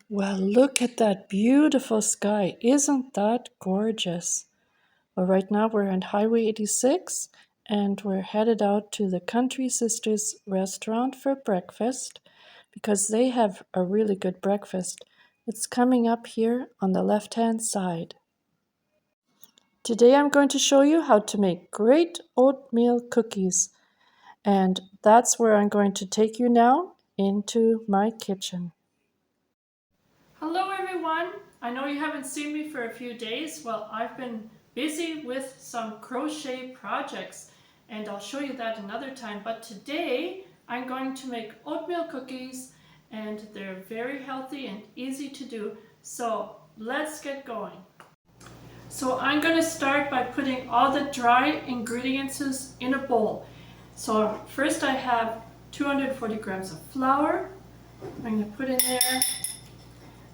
Well, look at that beautiful sky. Isn't that gorgeous? Well, right now we're on Highway 86 and we're headed out to the Country Sisters restaurant for breakfast because they have a really good breakfast. It's coming up here on the left-hand side. Today I'm going to show you how to make great oatmeal cookies, and that's where I'm going to take you now into my kitchen. Hello everyone! I know you haven't seen me for a few days. Well, I've been busy with some crochet projects and I'll show you that another time. But today I'm going to make oatmeal cookies and they're very healthy and easy to do. So let's get going. So I'm going to start by putting all the dry ingredients in a bowl. So first I have 240 grams of flour. I'm going to put in there.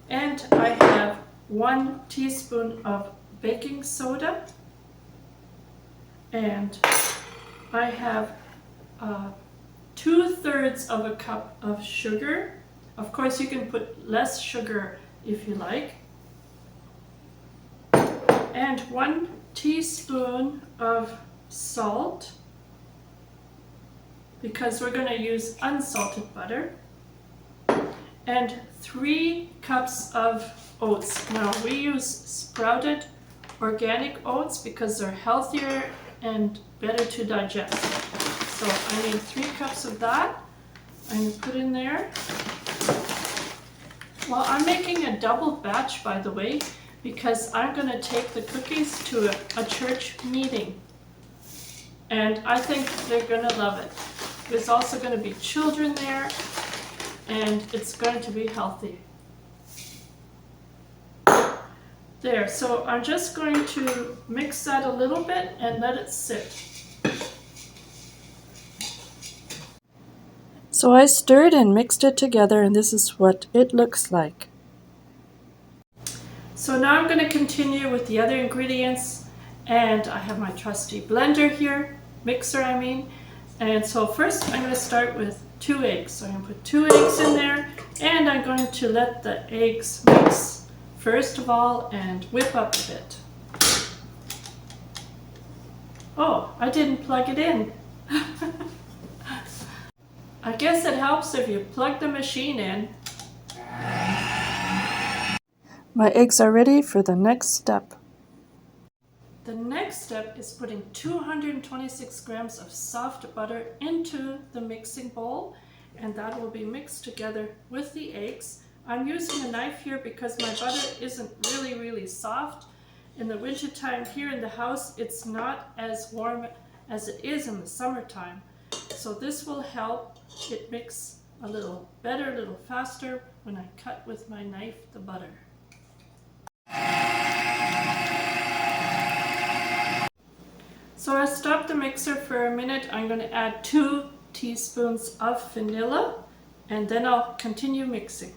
And I have 1 teaspoon of baking soda, and I have 2/3 of a cup of sugar. Of course, you can put less sugar if you like. And 1 teaspoon of salt, because we're going to use unsalted butter. And 3 cups of oats. Now we use sprouted organic oats because they're healthier and better to digest. So I need 3 cups of that. I'm going to put in there. Well, I'm making a double batch, by the way, because I'm going to take the cookies to a church meeting. And I think they're going to love it. There's also going to be children there, and it's going to be healthy. There, so I'm just going to mix that a little bit and let it sit. So I stirred and mixed it together, and this is what it looks like. So now I'm going to continue with the other ingredients, and I have my trusty blender here, mixer I mean. And so first I'm going to start with 2 eggs. So I'm going to put 2 eggs in there, and I'm going to let the eggs mix first of all and whip up a bit. Oh, I didn't plug it in. I guess it helps if you plug the machine in. My eggs are ready for the next step. The next step is putting 226 grams of soft butter into the mixing bowl, and that will be mixed together with the eggs. I'm using a knife here because my butter isn't really soft. In the wintertime here in the house, it's not as warm as it is in the summertime. So this will help it mix a little better, a little faster when I cut with my knife the butter. So I stopped the mixer for a minute. I'm going to add 2 teaspoons of vanilla, and then I'll continue mixing.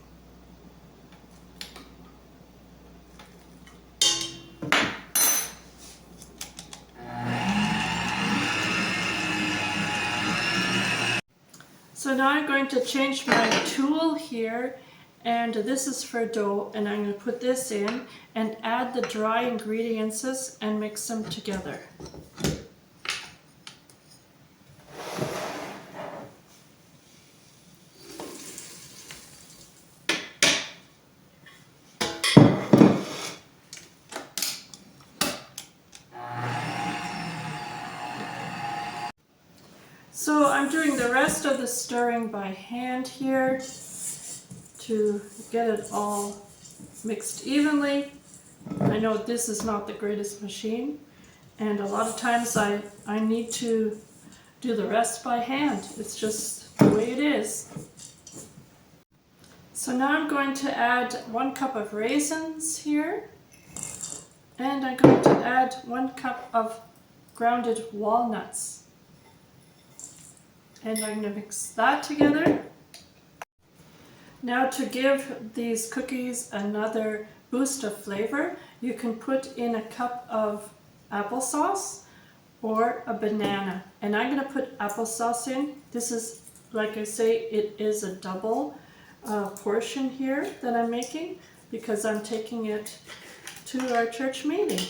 So now I'm going to change my tool here, and this is for dough, and I'm going to put this in and add the dry ingredients and mix them together. So I'm doing the rest of the stirring by hand here to get it all mixed evenly. I know this is not the greatest machine, and a lot of times I need to do the rest by hand. It's just the way it is. So now I'm going to add 1 cup of raisins here, and I'm going to add 1 cup of grounded walnuts. And I'm going to mix that together. Now to give these cookies another boost of flavor, you can put in a cup of applesauce or a banana. And I'm going to put applesauce in. This is, like I say, it is a double portion here that I'm making because I'm taking it to our church meeting.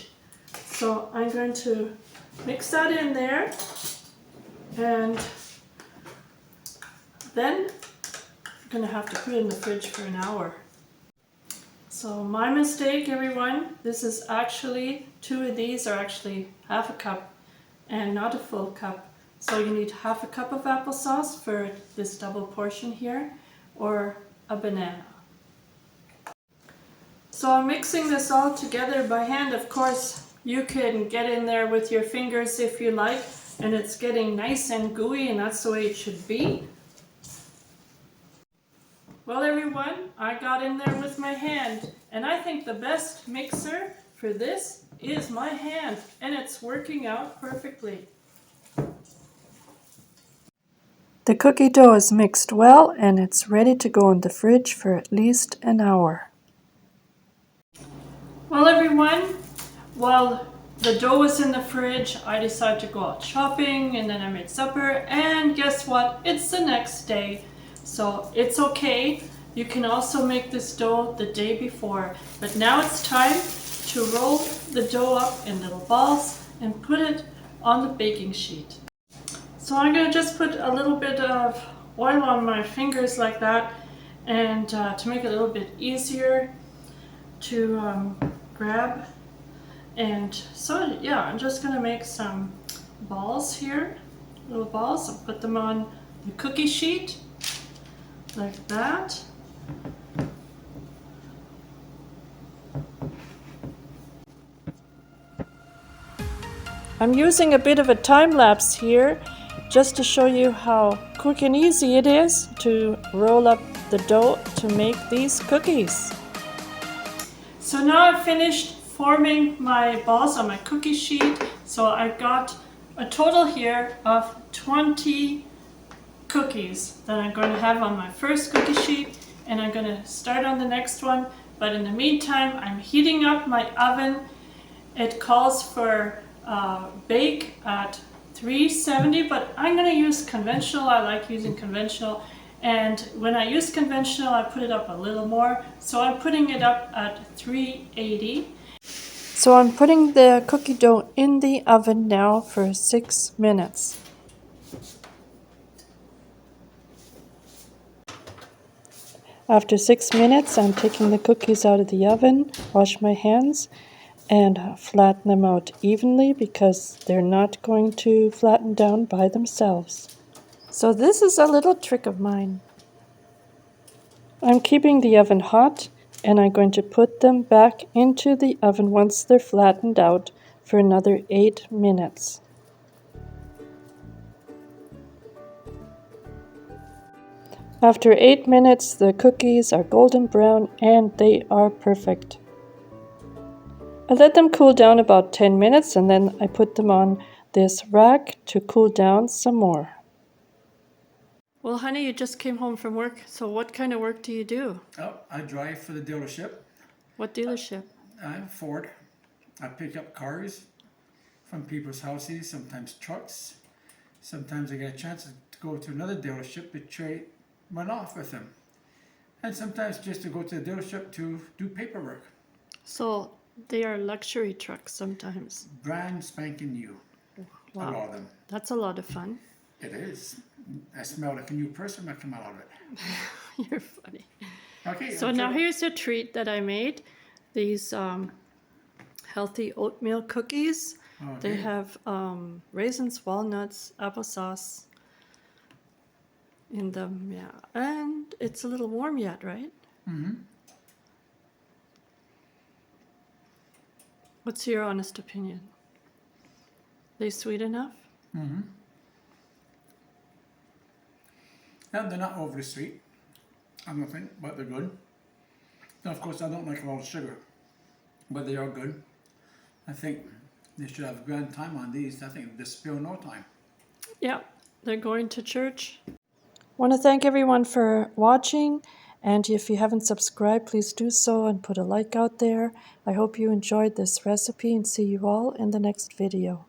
So I'm going to mix that in there, and then I'm going to have to put it in the fridge for an hour. So my mistake, everyone, this is actually, 2 of these are actually half a cup and not a full cup. So you need half a cup of applesauce for this double portion here, or a banana. So I'm mixing this all together by hand. Of course, you can get in there with your fingers if you like, and it's getting nice and gooey, and that's the way it should be. Well, everyone, I got in there with my hand, and I think the best mixer for this is my hand, and it's working out perfectly. The cookie dough is mixed well, and it's ready to go in the fridge for at least an hour. Well, everyone, while the dough was in the fridge, I decided to go out shopping, and then I made supper, and guess what? It's the next day. So it's okay. You can also make this dough the day before. But now it's time to roll the dough up in little balls and put it on the baking sheet. So I'm going to just put a little bit of oil on my fingers like that, and to make it a little bit easier to grab. And so yeah, I'm just going to make some balls here, little balls, and put them on the cookie sheet like that. I'm using a bit of a time lapse here just to show you how quick and easy it is to roll up the dough to make these cookies. So now I've finished forming my balls on my cookie sheet. So I've got a total here of 20 cookies that I'm going to have on my first cookie sheet, and I'm going to start on the next one. But in the meantime, I'm heating up my oven. It calls for bake at 370, but I'm going to use conventional. I like using conventional, and when I use conventional, I put it up a little more, so I'm putting it up at 380. So I'm putting the cookie dough in the oven now for 6 minutes. After 6 minutes, I'm taking the cookies out of the oven, wash my hands, and flatten them out evenly because they're not going to flatten down by themselves. So this is a little trick of mine. I'm keeping the oven hot, and I'm going to put them back into the oven once they're flattened out for another 8 minutes. After 8 minutes, the cookies are golden brown and they are perfect. I let them cool down about 10 minutes, and then I put them on this rack to cool down some more. Well, honey, you just came home from work, so what kind of work do you do? Oh, I drive for the dealership. What dealership? I'm Ford. I pick up cars from people's houses, sometimes trucks. Sometimes I get a chance to go to another dealership to trade one off with them. And sometimes just to go to the dealership to do paperwork. So they are luxury trucks sometimes. Brand spanking new. Wow. A lot of them. That's a lot of fun. It is. I smell like a new person that come out of it. You're funny. Okay. So now here's a treat that I made. These healthy oatmeal cookies. Okay. They have raisins, walnuts, applesauce in them, yeah. And it's a little warm yet, right? Mm-hmm. What's your honest opinion? They sweet enough? Mm-hmm. Yeah, they're not overly sweet, I don't think, but they're good. Now, of course, I don't like a lot of sugar, but they are good. I think they should have a grand time on these. I think they spill no time. Yeah, they're going to church. Want to thank everyone for watching, and if you haven't subscribed, please do so and put a like out there. I hope you enjoyed this recipe, and see you all in the next video.